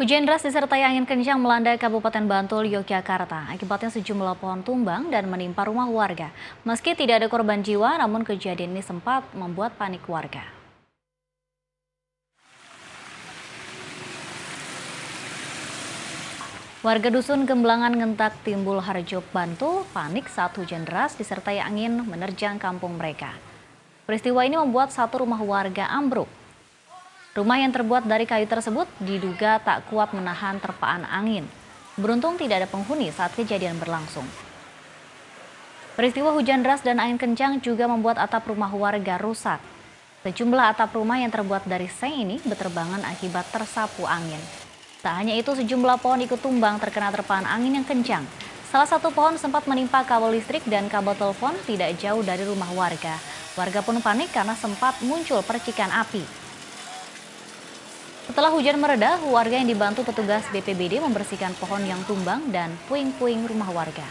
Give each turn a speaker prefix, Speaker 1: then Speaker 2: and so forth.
Speaker 1: Hujan deras disertai angin kencang melanda Kabupaten Bantul, Yogyakarta. Akibatnya sejumlah pohon tumbang dan menimpa rumah warga. Meski tidak ada korban jiwa, namun kejadian ini sempat membuat panik warga. Warga dusun Gemblangan Ngentak Timbul Harjo, Bantul, panik saat hujan deras disertai angin menerjang kampung mereka. Peristiwa ini membuat satu rumah warga ambruk. Rumah yang terbuat dari kayu tersebut diduga tak kuat menahan terpaan angin. Beruntung tidak ada penghuni saat kejadian berlangsung. Peristiwa hujan deras dan angin kencang juga membuat atap rumah warga rusak. Sejumlah atap rumah yang terbuat dari seng ini berterbangan akibat tersapu angin. Tak hanya itu, sejumlah pohon ikut tumbang terkena terpaan angin yang kencang. Salah satu pohon sempat menimpa kabel listrik dan kabel telepon tidak jauh dari rumah warga. Warga pun panik karena sempat muncul percikan api. Setelah hujan mereda, warga yang dibantu petugas BPBD membersihkan pohon yang tumbang dan puing-puing rumah warga.